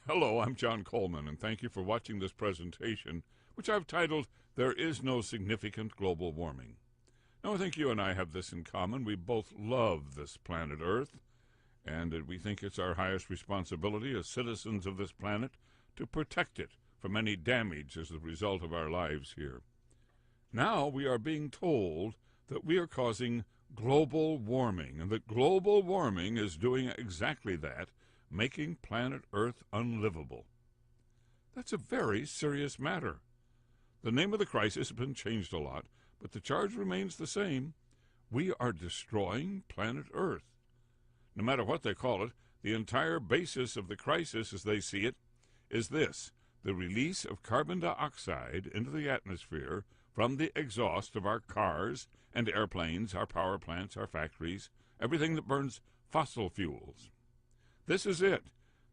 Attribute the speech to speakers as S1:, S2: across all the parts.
S1: Hello, I'm John Coleman, and thank you for watching this presentation, which I've titled, There is No Significant Global Warming. Now, I think you and I have this in common. We both love this planet Earth, and we think it's our highest responsibility as citizens of this planet to protect it from any damage as a result of our lives here. Now we are being told that we are causing global warming, and that global warming is doing exactly that, making planet Earth unlivable. That's a very serious matter. The name of the crisis has been changed a lot, but the charge remains the same. We are destroying planet Earth. No matter what they call it, the entire basis of the crisis as they see it is this: the release of carbon dioxide into the atmosphere from the exhaust of our cars and airplanes, our power plants, our factories, everything that burns fossil fuels. This is it.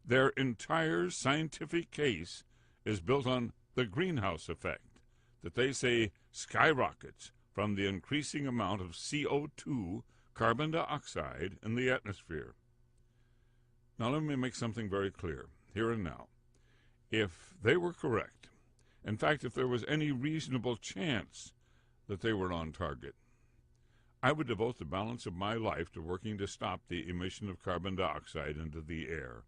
S1: Their entire scientific case is built on the greenhouse effect that they say skyrockets from the increasing amount of CO2, carbon dioxide, in the atmosphere. Now let me make something very clear, here and now. If they were correct, in fact, if there was any reasonable chance that they were on target, I would devote the balance of my life to working to stop the emission of carbon dioxide into the air.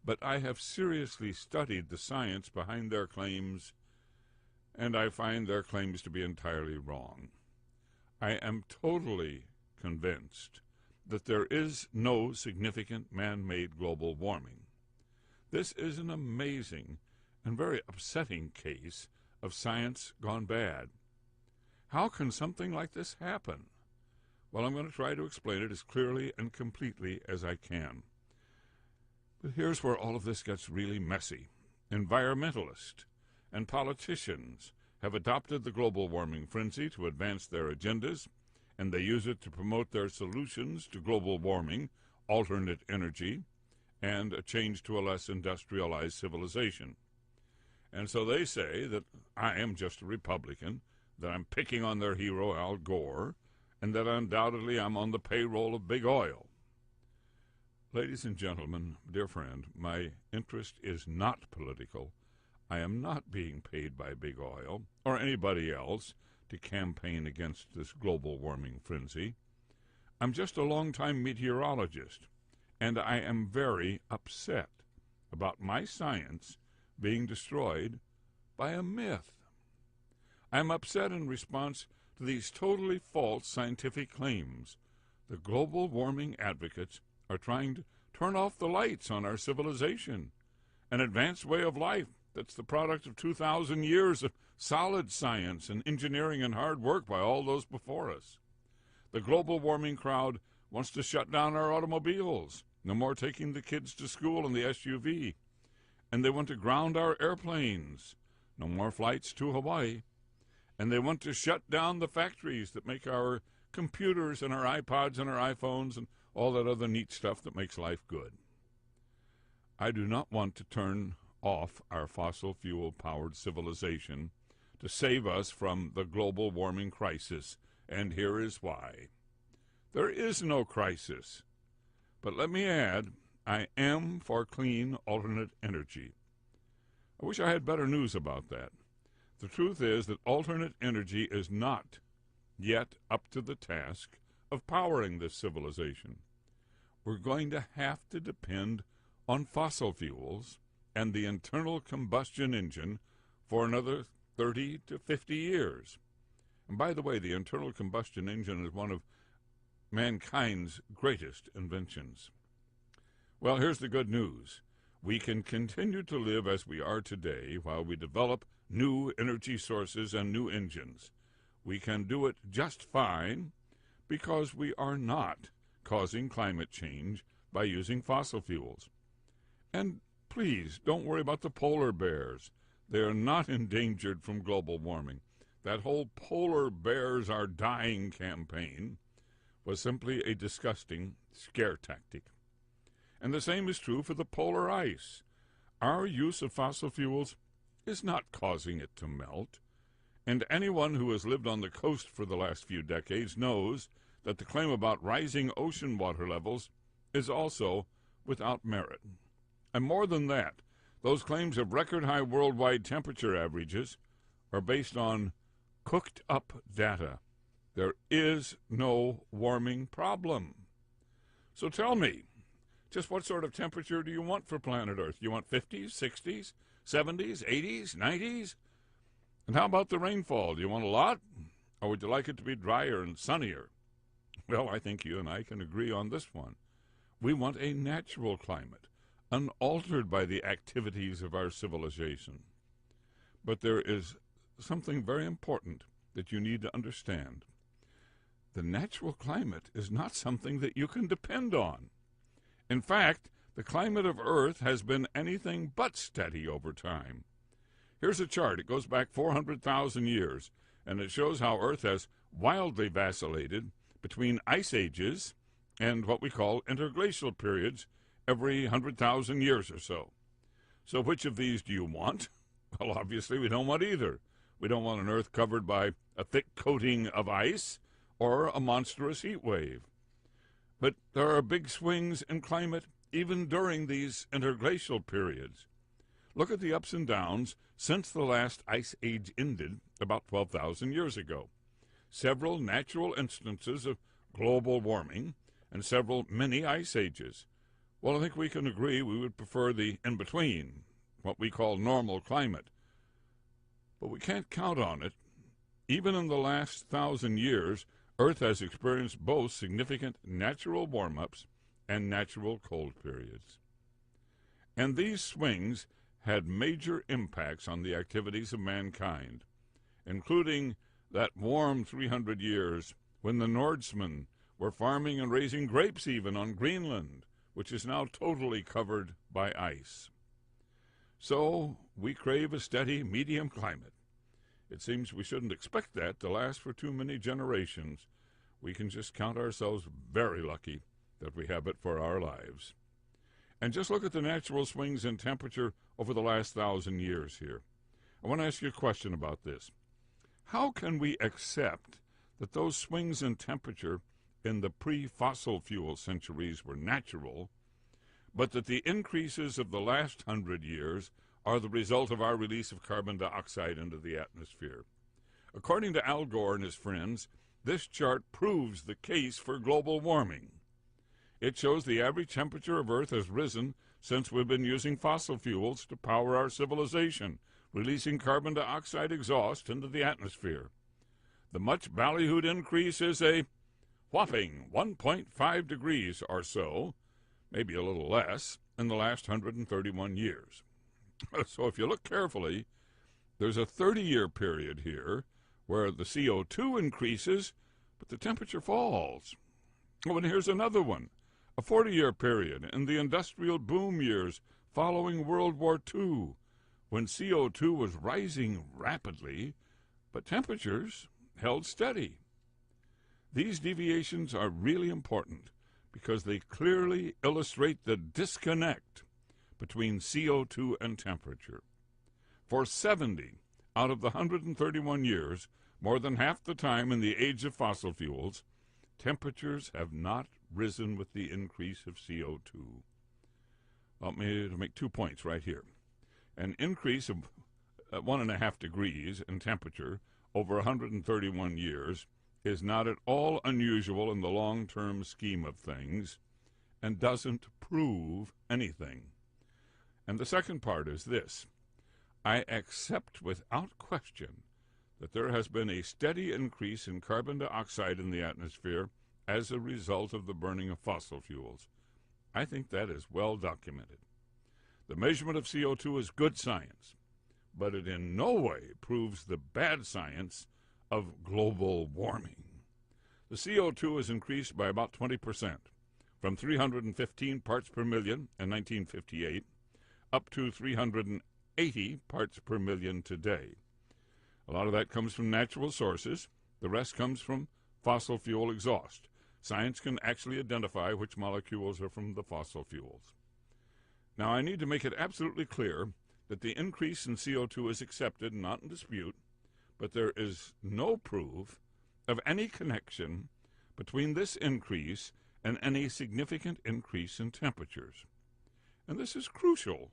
S1: But I have seriously studied the science behind their claims, and I find their claims to be entirely wrong. I am totally convinced that there is no significant man-made global warming. This is an amazing and very upsetting case of science gone bad. How can something like this happen? Well, I'm going to try to explain it as clearly and completely as I can. But here's where all of this gets really messy. Environmentalists and politicians have adopted the global warming frenzy to advance their agendas, and they use it to promote their solutions to global warming, alternate energy, and a change to a less industrialized civilization. And so they say that I am just a Republican, that I'm picking on their hero Al Gore, and that undoubtedly I'm on the payroll of big oil. Ladies and gentlemen, dear friend, my interest is not political. I am not being paid by big oil or anybody else to campaign against this global warming frenzy. I'm just a long-time meteorologist, and I am very upset about my science being destroyed by a myth. I'm upset in response to these totally false scientific claims. The global warming advocates are trying to turn off the lights on our civilization, an advanced way of life that's the product of 2,000 years of solid science and engineering and hard work by all those before us. The global warming crowd wants to shut down our automobiles, no more taking the kids to school in the SUV. And they want to ground our airplanes, no more flights to Hawaii. And they want to shut down the factories that make our computers and our iPods and our iPhones and all that other neat stuff that makes life good. I do not want to turn off our fossil fuel-powered civilization to save us from the global warming crisis, and here is why. There is no crisis. But let me add, I am for clean alternate energy. I wish I had better news about that. The truth is that alternate energy is not yet up to the task of powering this civilization. We're going to have to depend on fossil fuels and the internal combustion engine for another 30 to 50 years. And by the way, the internal combustion engine is one of mankind's greatest inventions. Well, here's the good news. We can continue to live as we are today while we develop new energy sources and new engines. We can do it just fine because we are not causing climate change by using fossil fuels. And please, don't worry about the polar bears. They are not endangered from global warming. That whole polar bears are dying campaign was simply a disgusting scare tactic. And the same is true for the polar ice. Our use of fossil fuels is not causing it to melt. And anyone who has lived on the coast for the last few decades knows that the claim about rising ocean water levels is also without merit. And more than that, those claims of record-high worldwide temperature averages are based on cooked-up data. There is no warming problem. So tell me, just what sort of temperature do you want for planet Earth? You want 50s, 60s, 70s, 80s, 90s? And how about the rainfall? Do you want a lot? Or would you like it to be drier and sunnier? Well, I think you and I can agree on this one. We want a natural climate, unaltered by the activities of our civilization. But there is something very important that you need to understand. The natural climate is not something that you can depend on. In fact, the climate of Earth has been anything but steady over time. Here's a chart. It goes back 400,000 years, and it shows how Earth has wildly vacillated between ice ages and what we call interglacial periods every 100,000 years or so. So which of these do you want? Well, obviously we don't want either. We don't want an Earth covered by a thick coating of ice or a monstrous heat wave. But there are big swings in climate even during these interglacial periods. Look at the ups and downs since the last ice age ended about 12,000 years ago. Several natural instances of global warming and several mini ice ages. Well, I think we can agree we would prefer the in-between, what we call normal climate. But we can't count on it. Even in the last 1,000 years, Earth has experienced both significant natural warm-ups and natural cold periods. And these swings had major impacts on the activities of mankind, including that warm 300 years when the Norsemen were farming and raising grapes even on Greenland, which is now totally covered by ice. So we crave a steady medium climate. It seems we shouldn't expect that to last for too many generations. We can just count ourselves very lucky that we have it for our lives. And just look at the natural swings in temperature over the last 1,000 years here. I want to ask you a question about this. How can we accept that those swings in temperature in the pre-fossil fuel centuries were natural, but that the increases of the last 100 years are the result of our release of carbon dioxide into the atmosphere? According to Al Gore and his friends, this chart proves the case for global warming. It shows the average temperature of Earth has risen since we've been using fossil fuels to power our civilization, releasing carbon dioxide exhaust into the atmosphere. The much ballyhooed increase is a whopping 1.5 degrees or so, maybe a little less, in the last 131 years. So if you look carefully, there's a 30-year period here where the CO2 increases, but the temperature falls. Oh, and here's another one, a 40-year period in the industrial boom years following World War II, when CO2 was rising rapidly, but temperatures held steady. These deviations are really important because they clearly illustrate the disconnect between CO2 and temperature. For 70 out of the 131 years, more than half the time in the age of fossil fuels, temperatures have not risen with the increase of CO2. Let me make 2 points right here. An increase of 1.5 degrees in temperature over 131 years is not at all unusual in the long-term scheme of things and doesn't prove anything. And the second part is this. I accept without question that there has been a steady increase in carbon dioxide in the atmosphere as a result of the burning of fossil fuels. I think that is well documented. The measurement of CO2 is good science, but it in no way proves the bad science of global warming. The CO2 has increased by about 20%, from 315 parts per million in 1958 up to 380 parts per million today. A lot of that comes from natural sources. The rest comes from fossil fuel exhaust. Science can actually identify which molecules are from the fossil fuels. Now, I need to make it absolutely clear that the increase in CO2 is accepted and not in dispute, but there is no proof of any connection between this increase and any significant increase in temperatures. And this is crucial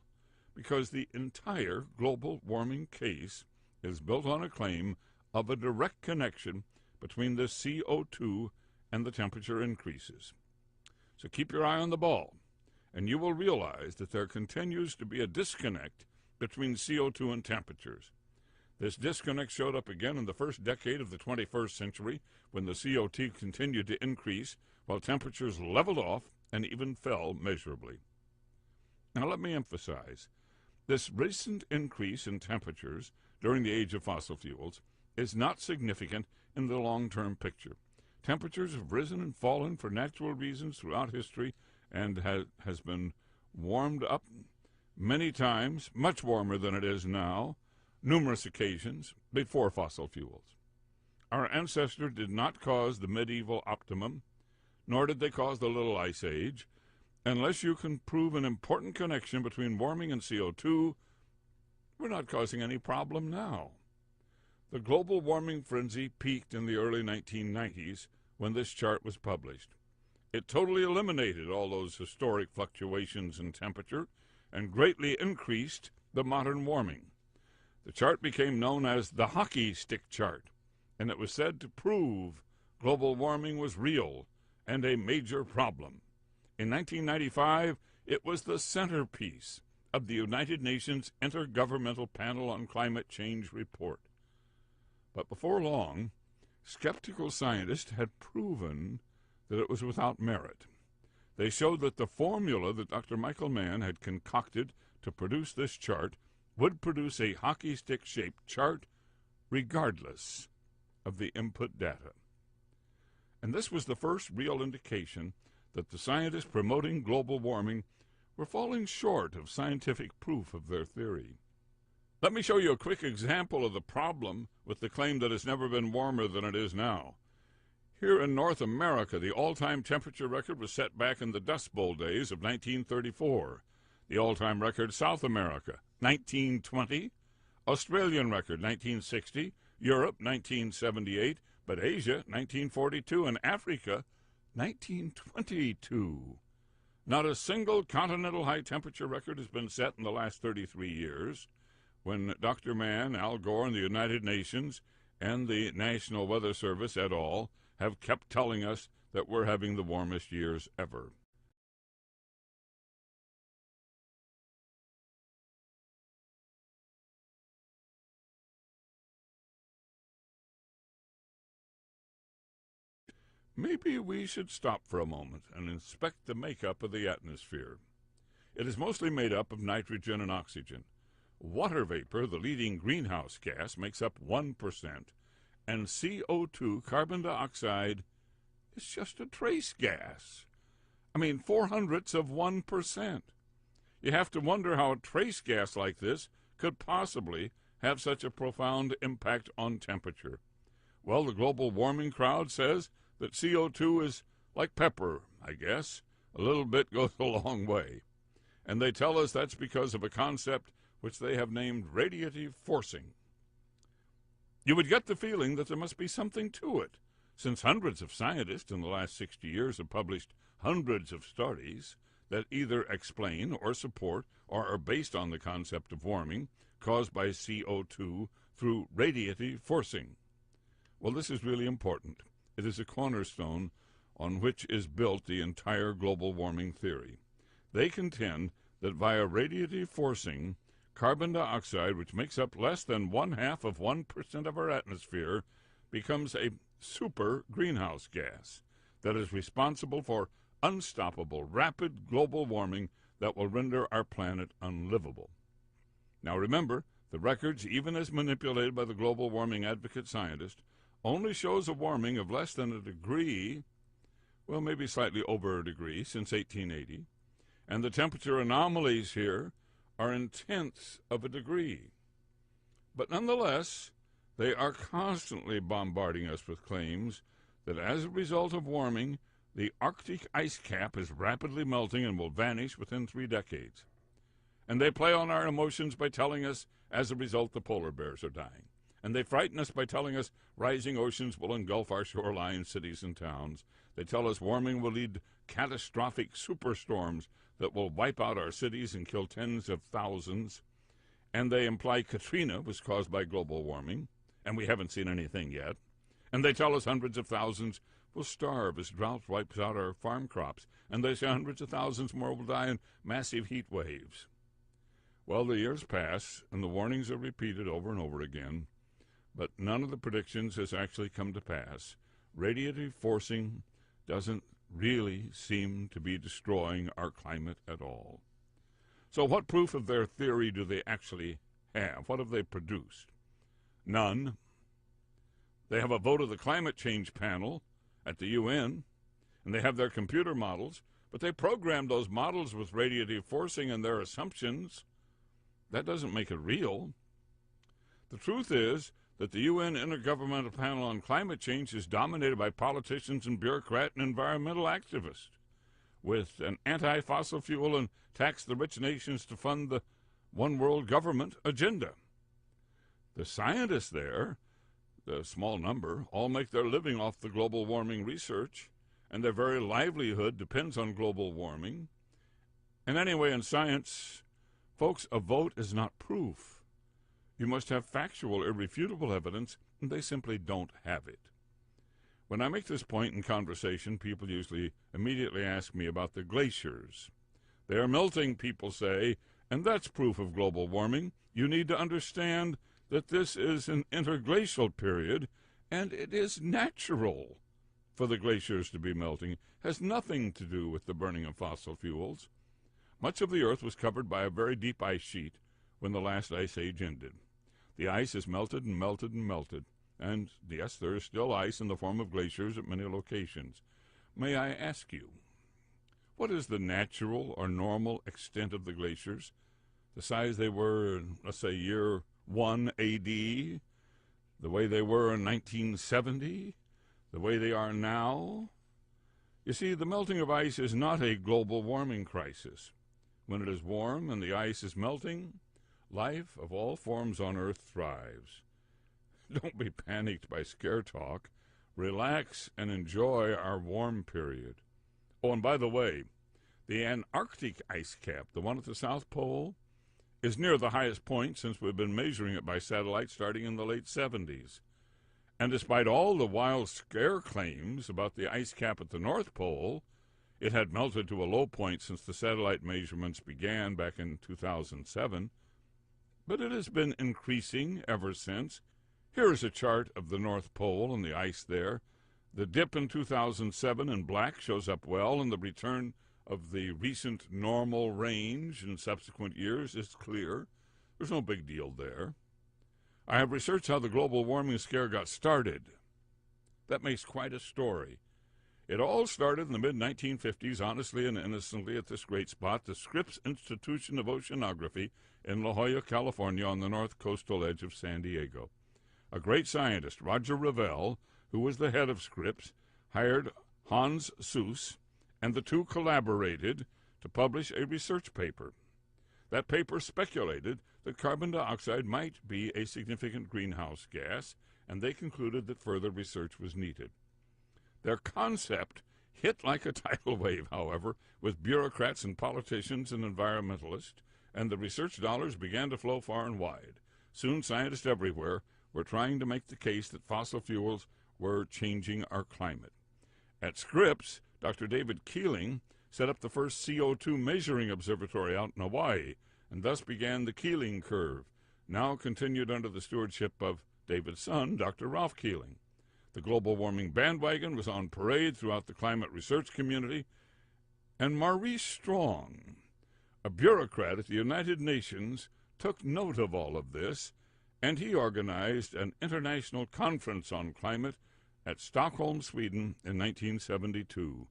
S1: because the entire global warming case is built on a claim of a direct connection between the CO2 and the temperature increases. So keep your eye on the ball, and you will realize that there continues to be a disconnect between CO2 and temperatures. This disconnect showed up again in the first decade of the 21st century when the CO2 continued to increase while temperatures leveled off and even fell measurably. Now let me emphasize, this recent increase in temperatures during the age of fossil fuels is not significant in the long-term picture. Temperatures have risen and fallen for natural reasons throughout history and has been warmed up many times, much warmer than it is now, numerous occasions before fossil fuels. Our ancestors did not cause the medieval optimum, nor did they cause the Little Ice Age. Unless you can prove an important connection between warming and CO2, we're not causing any problem now. The global warming frenzy peaked in the early 1990s when this chart was published. It totally eliminated all those historic fluctuations in temperature and greatly increased the modern warming. The chart became known as the hockey stick chart, and it was said to prove global warming was real and a major problem. In 1995, it was the centerpiece of the United Nations Intergovernmental Panel on Climate Change report. But before long, skeptical scientists had proven that it was without merit. They showed that the formula that Dr. Michael Mann had concocted to produce this chart would produce a hockey stick-shaped chart regardless of the input data. And this was the first real indication that the scientists promoting global warming were falling short of scientific proof of their theory. Let me show you a quick example of the problem with the claim that it's never been warmer than it is now. Here in North America, the all-time temperature record was set back in the Dust Bowl days of 1934. The all-time record South America, 1920. Australian record, 1960. Europe, 1978. But Asia, 1942. And Africa, 1922. Not a single continental high-temperature record has been set in the last 33 years, when Dr. Mann, Al Gore, and the United Nations, and the National Weather Service et al. Have kept telling us that we're having the warmest years ever. Maybe we should stop for a moment and inspect the makeup of the atmosphere. It is mostly made up of nitrogen and oxygen. Water vapor, the leading greenhouse gas, makes up 1%, and CO2, carbon dioxide, is just a trace gas. 0.04%. You have to wonder how a trace gas like this could possibly have such a profound impact on temperature. Well, the global warming crowd says that CO2 is like pepper, I guess. A little bit goes a long way. And they tell us that's because of a concept which they have named radiative forcing. You would get the feeling that there must be something to it, since hundreds of scientists in the last 60 years have published hundreds of studies that either explain or support or are based on the concept of warming caused by CO2 through radiative forcing. Well, this is really important. It is a cornerstone on which is built the entire global warming theory. They contend that via radiative forcing, carbon dioxide, which makes up less than 0.5% of our atmosphere, becomes a super greenhouse gas that is responsible for unstoppable, rapid global warming that will render our planet unlivable. Now remember, the records, even as manipulated by the global warming advocate scientist, only shows a warming of less than a degree, well, maybe slightly over a degree, since 1880, and the temperature anomalies here are in tenths of a degree. But nonetheless, they are constantly bombarding us with claims that as a result of warming, the Arctic ice cap is rapidly melting and will vanish within 3 decades. And they play on our emotions by telling us, as a result, the polar bears are dying. And they frighten us by telling us rising oceans will engulf our shoreline cities and towns. They tell us warming will lead to catastrophic superstorms that will wipe out our cities and kill tens of thousands. And they imply Katrina was caused by global warming, and we haven't seen anything yet. And they tell us hundreds of thousands will starve as drought wipes out our farm crops. And they say hundreds of thousands more will die in massive heat waves. Well, the years pass, and the warnings are repeated over and over again, but none of the predictions has actually come to pass. Radiative forcing doesn't really seem to be destroying our climate at all. So what proof of their theory do they actually have? What have they produced? None. They have a vote of the climate change panel at the UN, and they have their computer models, but they programmed those models with radiative forcing and their assumptions. That doesn't make it real. The truth is that the UN Intergovernmental Panel on Climate Change is dominated by politicians and bureaucrats and environmental activists, with an anti-fossil fuel and tax the rich nations to fund the one world government agenda. The scientists there, the small number, all make their living off the global warming research, and their very livelihood depends on global warming. And anyway, in science, folks, a vote is not proof. You must have factual, irrefutable evidence, and they simply don't have it. When I make this point in conversation, people usually immediately ask me about the glaciers. They are melting, people say, and that's proof of global warming. You need to understand that this is an interglacial period, and it is natural for the glaciers to be melting. It has nothing to do with the burning of fossil fuels. Much of the Earth was covered by a very deep ice sheet when the last ice age ended. The ice has melted and melted and melted, and yes, there is still ice in the form of glaciers at many locations. May I ask you, what is the natural or normal extent of the glaciers? The size they were in, let's say, year 1 A.D., the way they were in 1970, the way they are now? You see, the melting of ice is not a global warming crisis. When it is warm and the ice is melting, life of all forms on Earth thrives. Don't be panicked by scare talk. Relax and enjoy our warm period. Oh, and by the way, the Antarctic ice cap, the one at the South Pole, is near the highest point since we've been measuring it by satellite starting in the late 70s. And despite all the wild scare claims about the ice cap at the North Pole, it had melted to a low point since the satellite measurements began back in 2007. But it has been increasing ever since. Here is a chart of the North Pole and the ice there. The dip in 2007 in black shows up well, and the return of the recent normal range in subsequent years is clear. There's no big deal there. I have researched how the global warming scare got started. That makes quite a story. It all started in the mid-1950s, honestly and innocently, at this great spot, the Scripps Institution of Oceanography in La Jolla, California, on the north coastal edge of San Diego. A great scientist, Roger Revelle, who was the head of Scripps, hired Hans Suess, and the two collaborated to publish a research paper. That paper speculated that carbon dioxide might be a significant greenhouse gas, and they concluded that further research was needed. Their concept hit like a tidal wave, however, with bureaucrats and politicians and environmentalists, and the research dollars began to flow far and wide. Soon scientists everywhere were trying to make the case that fossil fuels were changing our climate. At Scripps, Dr. David Keeling set up the first CO2 measuring observatory out in Hawaii, and thus began the Keeling curve, now continued under the stewardship of David's son, Dr. Ralph Keeling. The global warming bandwagon was on parade throughout the climate research community, and Maurice Strong, a bureaucrat at the United Nations, took note of all of this, and he organized an international conference on climate at Stockholm, Sweden in 1972.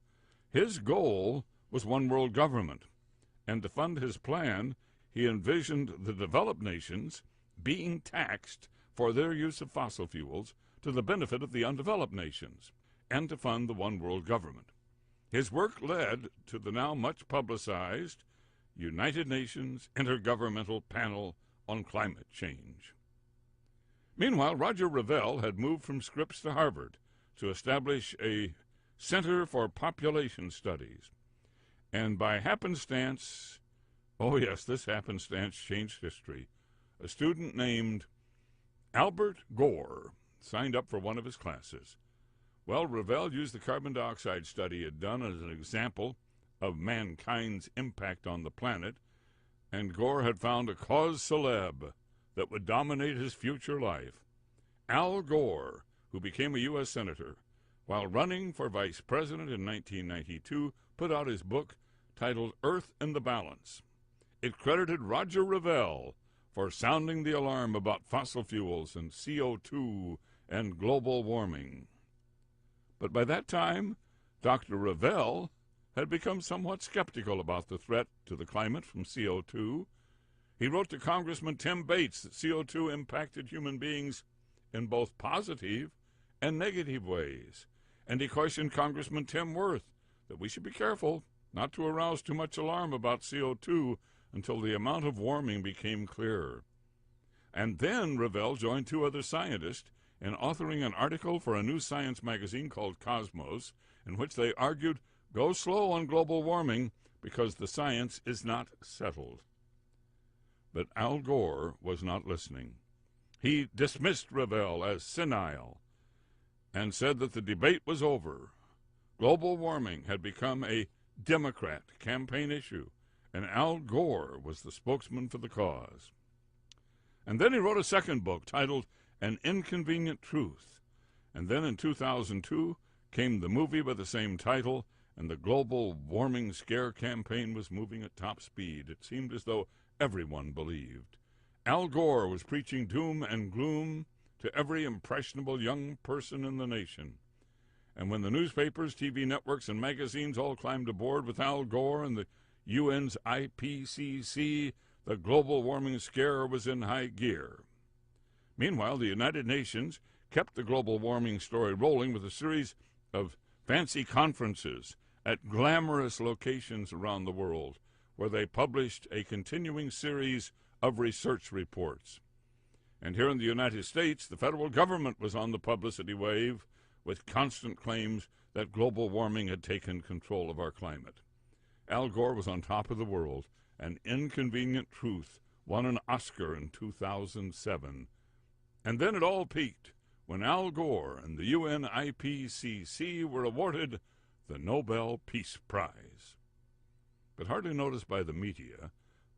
S1: His goal was one world government, and to fund his plan, he envisioned the developed nations being taxed for their use of fossil fuels to the benefit of the undeveloped nations, and to fund the one world government. His work led to the now much publicized United Nations Intergovernmental Panel on Climate Change. Meanwhile, Roger Revelle had moved from Scripps to Harvard to establish a Center for Population Studies. And by happenstance, oh yes, this happenstance changed history, a student named Albert Gore signed up for one of his classes. Well, Revelle used the carbon dioxide study he had done as an example of mankind's impact on the planet, and Gore had found a cause célèbre that would dominate his future life. Al Gore, who became a U.S. Senator, while running for vice president in 1992, put out his book titled Earth in the Balance. It credited Roger Revelle for sounding the alarm about fossil fuels and CO2 and global warming. But by that time, Dr. Revelle had become somewhat skeptical about the threat to the climate from CO2. He wrote to Congressman Tim Bates that CO2 impacted human beings in both positive and negative ways, and he cautioned Congressman Tim Wirth that we should be careful not to arouse too much alarm about CO2 until the amount of warming became clearer. And then Revelle joined two other scientists in authoring an article for a new science magazine called Cosmos, in which they argued, go slow on global warming because the science is not settled. But Al Gore was not listening. He dismissed Revelle as senile and said that the debate was over. Global warming had become a Democrat campaign issue, and Al Gore was the spokesman for the cause. And then he wrote a second book titled An Inconvenient Truth. And then in 2002 came the movie by the same title, and the global warming scare campaign was moving at top speed. It seemed as though everyone believed. Al Gore was preaching doom and gloom to every impressionable young person in the nation. And when the newspapers, TV networks, and magazines all climbed aboard with Al Gore and the UN's IPCC, the global warming scare was in high gear. Meanwhile, the United Nations kept the global warming story rolling with a series of fancy conferences at glamorous locations around the world, where they published a continuing series of research reports. And here in the United States, the federal government was on the publicity wave with constant claims that global warming had taken control of our climate. Al Gore was on top of the world. An Inconvenient Truth won an Oscar in 2007. And then it all peaked when Al Gore and the UN IPCC were awarded the Nobel Peace Prize. But hardly noticed by the media,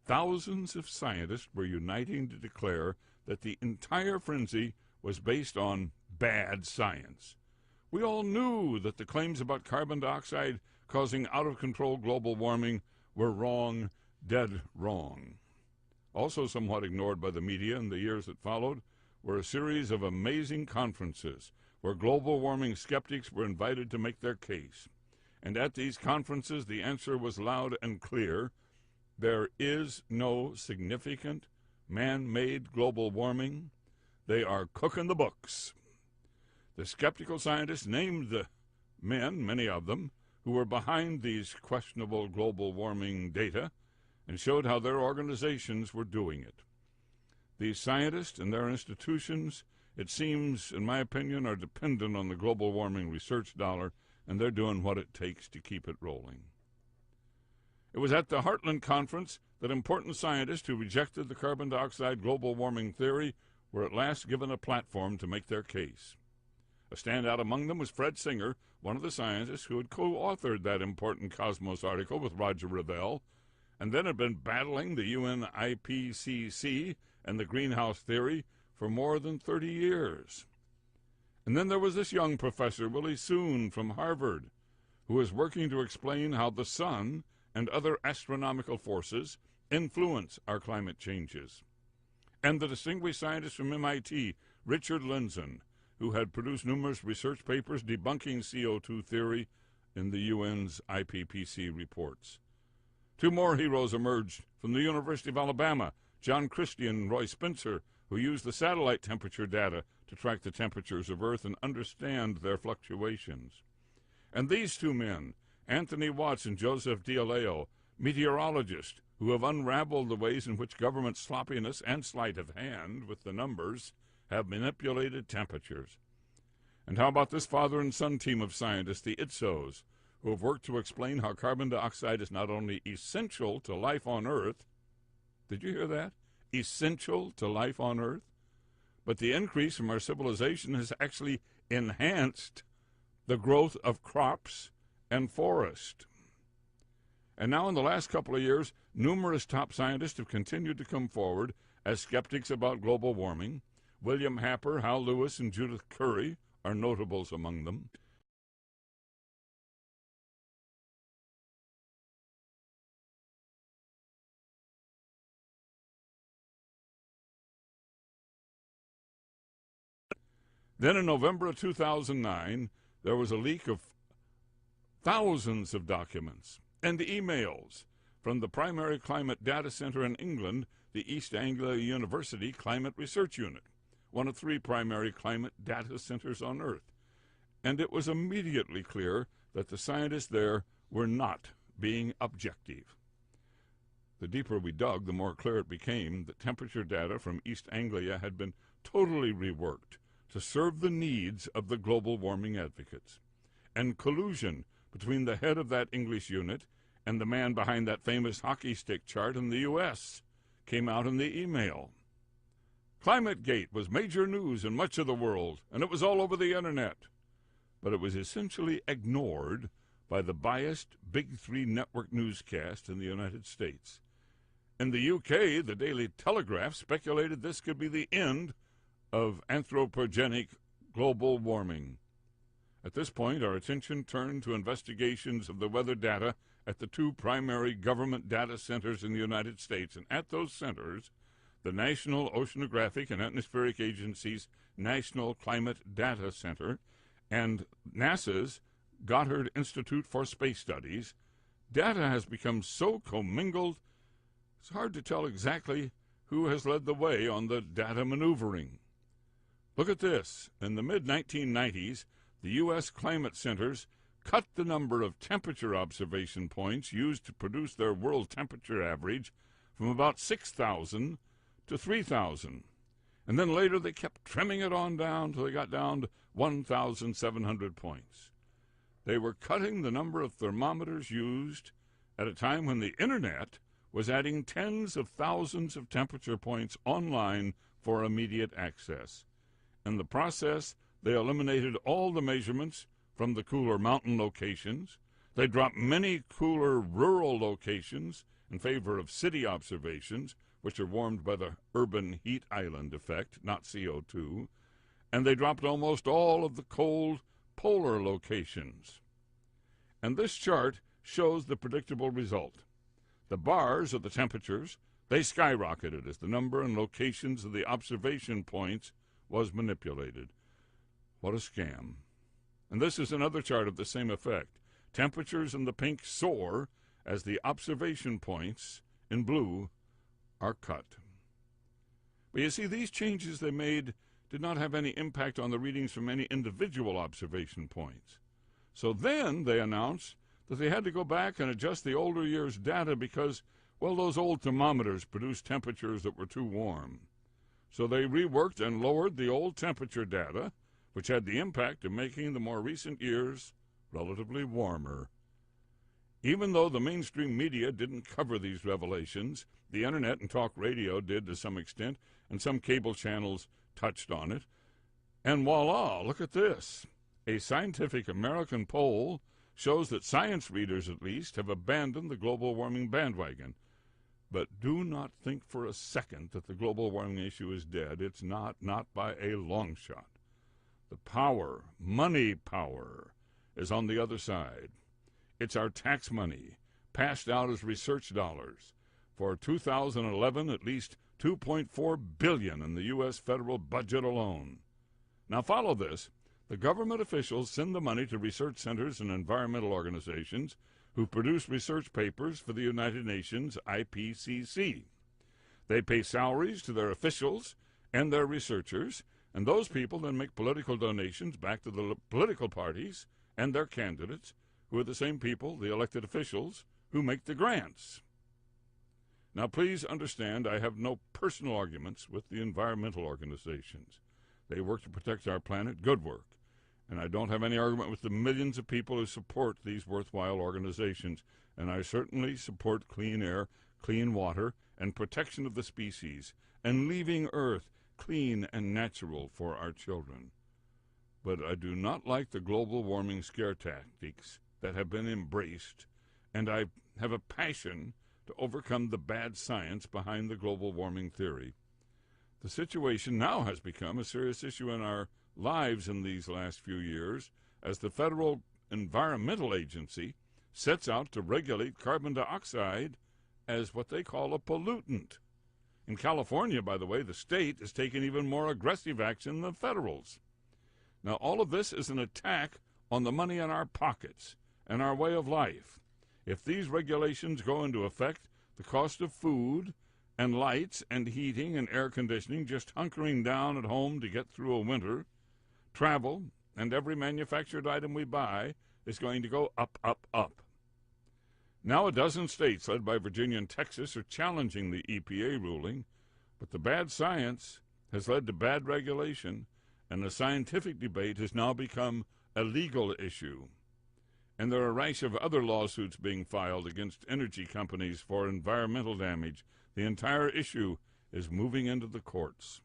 S1: thousands of scientists were uniting to declare that the entire frenzy was based on bad science. We all knew that the claims about carbon dioxide causing out-of-control global warming were wrong, dead wrong. Also somewhat ignored by the media in the years that followed were a series of amazing conferences where global warming skeptics were invited to make their case. And at these conferences, the answer was loud and clear. There is no significant man-made global warming. They are cooking the books. The skeptical scientists named the men, many of them, who were behind these questionable global warming data and showed how their organizations were doing it. These scientists and their institutions, it seems, in my opinion, are dependent on the global warming research dollar, and they're doing what it takes to keep it rolling. It was at the Heartland Conference that important scientists who rejected the carbon dioxide global warming theory were at last given a platform to make their case. A standout among them was Fred Singer, one of the scientists who had co-authored that important Cosmos article with Roger Revelle, and then had been battling the UN IPCC and the greenhouse theory for more than 30 years. And then there was this young professor, Willie Soon from Harvard, who was working to explain how the sun and other astronomical forces influence our climate changes. And the distinguished scientist from MIT, Richard Lindzen, who had produced numerous research papers debunking CO2 theory in the UN's IPCC reports. Two more heroes emerged from the University of Alabama, John Christie and Roy Spencer, who used the satellite temperature data to track the temperatures of Earth and understand their fluctuations. And these two men, Anthony Watts and Joseph D'Aleo, meteorologists who have unraveled the ways in which government sloppiness and sleight of hand with the numbers have manipulated temperatures. And how about this father and son team of scientists, the ITSOs, who have worked to explain how carbon dioxide is not only essential to life on Earth, did you hear that? Essential to life on Earth, but the increase from our civilization has actually enhanced the growth of crops and forest. And now in the last couple of years, numerous top scientists have continued to come forward as skeptics about global warming. William Happer, Hal Lewis, and Judith Curry are notables among them. Then in November of 2009, there was a leak of thousands of documents and emails from the primary climate data center in England, the East Anglia University Climate Research Unit, one of 3 primary climate data centers on Earth. And it was immediately clear that the scientists there were not being objective. The deeper we dug, the more clear it became that temperature data from East Anglia had been totally reworked to serve the needs of the global warming advocates. And collusion between the head of that English unit and the man behind that famous hockey stick chart in the U.S. came out in the email. ClimateGate was major news in much of the world, and it was all over the internet. But it was essentially ignored by the biased Big 3 network newscast in the United States. In the UK, the Daily Telegraph speculated this could be the end of anthropogenic global warming. At this point, our attention turned to investigations of the weather data at the 2 primary government data centers in the United States, and at those centers, the National Oceanographic and Atmospheric Agency's National Climate Data Center and NASA's Goddard Institute for Space Studies, data has become so commingled, it's hard to tell exactly who has led the way on the data maneuvering. Look at this. In the mid-1990s, the U.S. climate centers cut the number of temperature observation points used to produce their world temperature average from about 6,000 to 3,000. And then later they kept trimming it on down till they got down to 1,700 points. They were cutting the number of thermometers used at a time when the Internet was adding tens of thousands of temperature points online for immediate access. In the process, they eliminated all the measurements from the cooler mountain locations. They dropped many cooler rural locations in favor of city observations, which are warmed by the urban heat island effect, not CO2, and they dropped almost all of the cold polar locations. And this chart shows the predictable result. The bars are the temperatures. They skyrocketed as the number and locations of the observation points was manipulated. What a scam. And this is another chart of the same effect. Temperatures in the pink soar as the observation points in blue are cut. But you see, these changes they made did not have any impact on the readings from any individual observation points. So then they announced that they had to go back and adjust the older year's data because, well, those old thermometers produced temperatures that were too warm. So they reworked and lowered the old temperature data, which had the impact of making the more recent years relatively warmer. Even though the mainstream media didn't cover these revelations, the internet and talk radio did to some extent, and some cable channels touched on it. And voila, look at this. A Scientific American poll shows that science readers, at least, have abandoned the global warming bandwagon. But do not think for a second that the global warming issue is dead. It's not by a long shot. The power, money power, is on the other side. It's our tax money, passed out as research dollars. For 2011, at least $2.4 billion in the U.S. federal budget alone. Now follow this. The government officials send the money to research centers and environmental organizations who produce research papers for the United Nations IPCC. They pay salaries to their officials and their researchers, and those people then make political donations back to the political parties and their candidates, who are the same people, the elected officials, who make the grants. Now, please understand, I have no personal arguments with the environmental organizations. They work to protect our planet. Good work. And I don't have any argument with the millions of people who support these worthwhile organizations. And I certainly support clean air, clean water, and protection of the species, and leaving Earth clean and natural for our children. But I do not like the global warming scare tactics that have been embraced, and I have a passion to overcome the bad science behind the global warming theory. The situation now has become a serious issue in our lives in these last few years as the Federal Environmental Agency sets out to regulate carbon dioxide as what they call a pollutant. In California, by the way, the state is taking even more aggressive action than federals. Now, all of this is an attack on the money in our pockets and our way of life. If these regulations go into effect, the cost of food and lights and heating and air conditioning, just hunkering down at home to get through a winter, travel, and every manufactured item we buy is going to go up, up, up. Now a dozen states, led by Virginia and Texas, are challenging the EPA ruling, but the bad science has led to bad regulation, and the scientific debate has now become a legal issue. And there are a rash of other lawsuits being filed against energy companies for environmental damage. The entire issue is moving into the courts.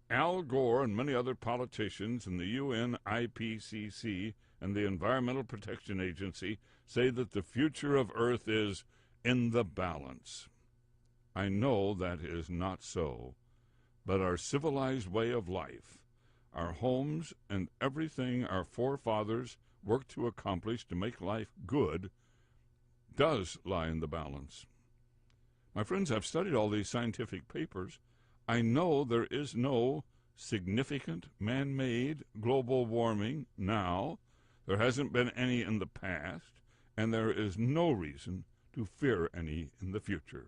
S1: Al Gore and many other politicians in the UN, IPCC, and the Environmental Protection Agency say that the future of Earth is in the balance. I know that is not so, but our civilized way of life, our homes, and everything our forefathers worked to accomplish to make life good does lie in the balance. My friends, I've studied all these scientific papers. I know there is no significant man-made global warming now. There hasn't been any in the past, and there is no reason to fear any in the future.